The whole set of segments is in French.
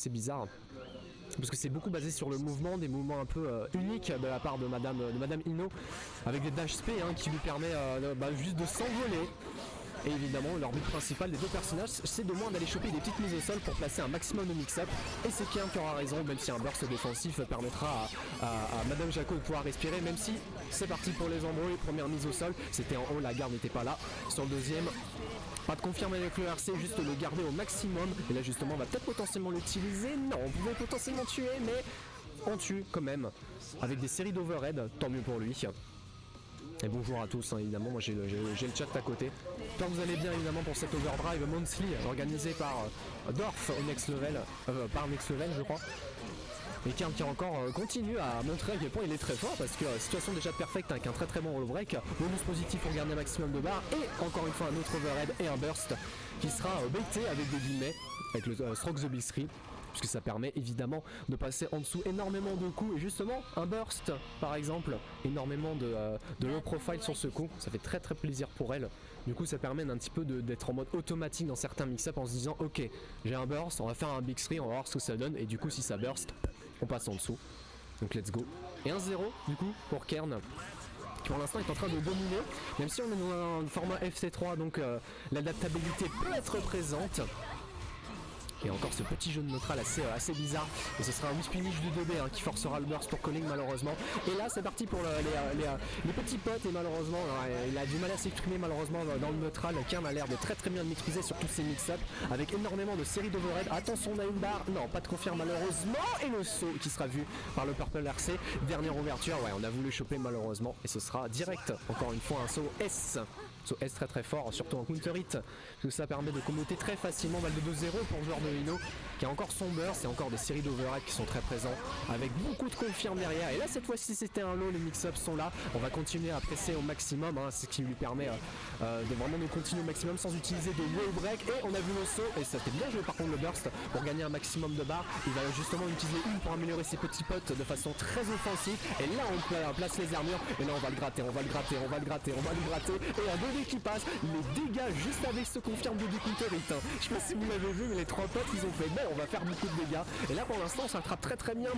C'est bizarre. Parce que c'est beaucoup basé sur le mouvement, des mouvements un peu uniques de la part de Madame Ino, avec des dash spé qui lui permet juste de s'envoler. Et évidemment, leur but principal des deux personnages, c'est de moins d'aller choper des petites mises au sol pour placer un maximum de mix-up. Et c'est Kern qui aura raison, même si un burst défensif permettra à Madame Jaco de pouvoir respirer, même si c'est parti pour les embrouilles. Première mise au sol, c'était en haut, la garde n'était pas là. Sur le deuxième, pas de confirmer avec le RC, juste le garder au maximum. Et là justement, on va peut-être potentiellement l'utiliser. Non, on pouvait potentiellement tuer, mais on tue quand même. Avec des séries d'overhead, tant mieux pour lui. Et bonjour à tous, évidemment, moi j'ai le chat à côté. J'espère que vous allez bien évidemment pour cette overdrive monthly organisée par Dorf au next level, par next level je crois. Et qui encore continue à montrer à quel point il est très fort parce que situation déjà perfecte avec un très bon roll break, bonus positif pour garder un maximum de barres et encore une fois un autre overhead et un burst qui sera baité avec des guillemets, avec le Stroke the Big 3. Puisque ça permet évidemment de passer en dessous énormément de coups et justement un burst par exemple, énormément de low profile sur ce coup, ça fait très plaisir pour elle. Du coup ça permet un petit peu d'être en mode automatique dans certains mix-up en se disant ok j'ai un burst, on va faire un big 3, on va voir ce que ça donne et du coup si ça burst on passe en dessous. Donc let's go. Et 1-0 du coup pour Kern qui pour l'instant est en train de dominer, même si on est dans un format FC3 donc l'adaptabilité peut être présente. Et encore ce petit jeu de neutral assez bizarre. Et ce sera un whispinich du 2B qui forcera le burst pour Calling malheureusement. Et là c'est parti pour les petits potes et malheureusement il a du mal à s'exprimer malheureusement dans le neutral. Kern a l'air de très bien maîtriser sur tous ces mix-up avec énormément de séries d'overhead. Attention on a une barre, non pas de confirme malheureusement. Et le saut qui sera vu par le Purple RC. Dernière ouverture, ouais on a voulu choper malheureusement. Et ce sera direct, encore une fois un saut S. Saut S très fort, surtout en counter hit. Parce que ça permet de comboter très facilement, balle de 2-0 pour le joueur de Ino qui a encore son burst et encore des séries d'overhead qui sont très présents avec beaucoup de confirme derrière. Et là cette fois-ci c'était un low, les mix-ups sont là. On va continuer à presser au maximum, c'est ce qui lui permet de vraiment de continuer au maximum sans utiliser de wall break. Et on a vu le saut et ça fait bien joué par contre le burst pour gagner un maximum de barres. Il va justement utiliser une pour améliorer ses petits potes de façon très offensive. Et là on place les armures et là on va le gratter. Et un 2D qui passe, les dégâts juste avec ce confirme de counter hit. Je sais pas si vous l'avez vu mais les trois potes ils ont fait bon on va faire beaucoup de dégâts. Et là pour l'instant on s'attrape très bien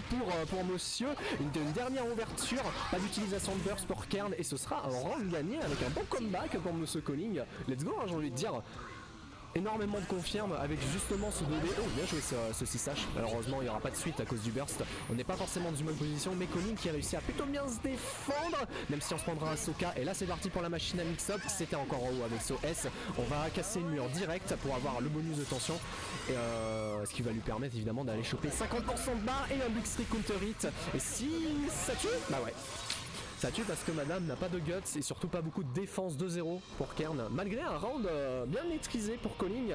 pour monsieur. Une dernière ouverture, pas d'utilisation de burst pour Kern et ce sera un round gagné avec un bon comeback pour monsieur Calling. Let's go j'ai envie de dire. Énormément de confirme avec justement ce 2D. Oh bien joué ce 6H. Malheureusement il n'y aura pas de suite à cause du burst. On n'est pas forcément dans une bonne position mais Calling qui a réussi à plutôt bien se défendre. Même si on se prendra un Soka. Et là c'est parti pour la machine à mix-up. C'était encore en haut avec ce S. On va casser le mur direct pour avoir le bonus de tension. Et ce qui va lui permettre évidemment d'aller choper 50% de barre et un big streak counter hit. Et si ça tue, bah ouais. Ça tue parce que madame n'a pas de guts et surtout pas beaucoup de défense 2-0 pour Kern. Malgré un round bien maîtrisé pour Calling,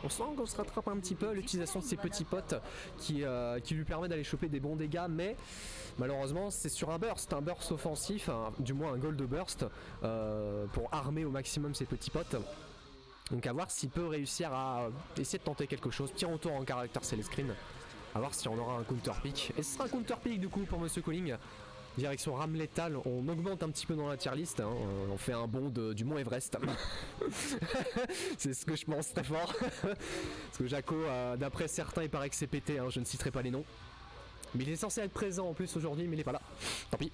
on sent qu'on se rattrape un petit peu à l'utilisation de ses petits potes qui lui permet d'aller choper des bons dégâts. Mais malheureusement c'est sur un burst offensif, du moins un gold burst pour armer au maximum ses petits potes. Donc à voir s'il peut réussir à essayer de tenter quelque chose. Petit retour en caractère c'est les screens. A voir si on aura un counter pick. Et ce sera un counter pick du coup pour monsieur Calling. Direction rame létale, on augmente un petit peu dans la tier list, on fait un bond du mont Everest. C'est ce que je pense très fort. Parce que Jaco, d'après certains, il paraît que c'est pété, je ne citerai pas les noms. Mais il est censé être présent en plus aujourd'hui, mais il n'est pas là. Tant pis.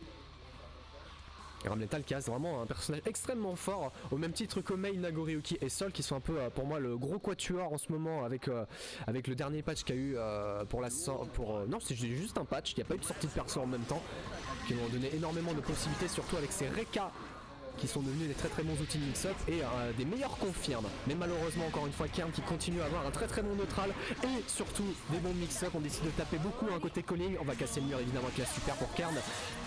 Rame létale qui reste vraiment un personnage extrêmement fort, au même titre que Mei, Nagoriyuki et Sol, qui sont un peu pour moi le gros quatuor en ce moment avec le dernier patch qu'il y a eu non c'est juste un patch, il n'y a pas eu de sortie de perso en même temps, qui m'ont donné énormément de possibilités, surtout avec ces Reka qui sont devenus des très bons outils de mix-up et des meilleurs confirmes. Mais malheureusement encore une fois Kern qui continue à avoir un très bon neutral et surtout des bons mix-up. On décide de taper beaucoup côté Calling. On va casser le mur évidemment avec la super pour Kern.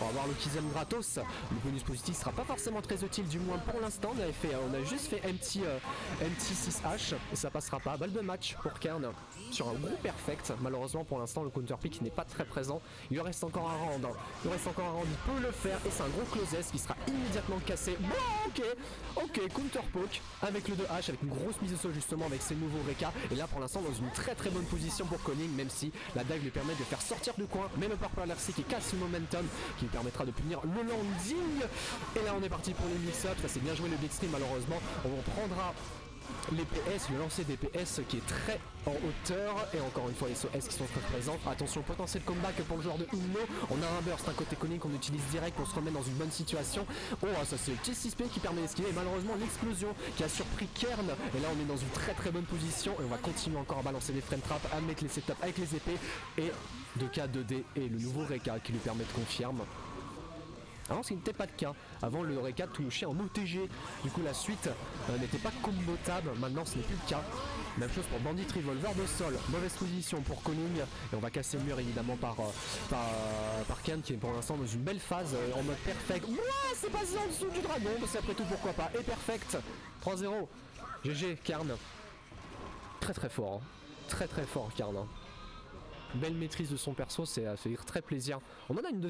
On va avoir le Kizem gratos. Le bonus positif sera pas forcément très utile, du moins pour l'instant. On a juste fait MT 6H et ça passera pas. Balle de match pour Kern sur un gros perfect. Malheureusement pour l'instant le counter pick n'est pas très présent. Il lui reste encore un round. Il peut le faire et c'est un gros close qui sera immédiatement cassé. Bon, ok, counter poke avec le 2H, avec une grosse mise au sol justement avec ses nouveaux Reka. Et là pour l'instant dans une très bonne position pour Calling, même si la dive lui permet de faire sortir du coin. Mais le Purple RC qui casse le momentum, qui lui permettra de punir le landing. Et là on est parti pour les mix-up. Ça c'est bien joué le big stream malheureusement. On prendra les PS, le lancer des PS qui est très en hauteur et encore une fois les SOS qui sont très présents. Attention, potentiel comeback pour le joueur de Umno. On a un burst, un côté connu qu'on utilise direct pour se remettre dans une bonne situation. Oh, ça c'est le petit 6P qui permet d'esquiver et malheureusement l'explosion qui a surpris Kern. Et là on est dans une très bonne position et on va continuer encore à balancer des frame traps, à mettre les setups avec les épées et 2K 2D et le nouveau Reka qui lui permet de confirme. Avant ce n'était pas le cas, avant le Reka touchait en OTG, du coup la suite n'était pas combotable, maintenant ce n'est plus le cas. Même chose pour Bandit Revolver de sol, mauvaise position pour Konung, et on va casser le mur évidemment par Ken qui est pour l'instant dans une belle phase en mode perfect. Ouah, c'est passé en dessous du dragon, parce qu'après tout pourquoi pas, et perfect, 3-0, GG Kern, très fort, hein. Très fort Kern. Belle maîtrise de son perso, ça fait très plaisir. On en a une deuxième.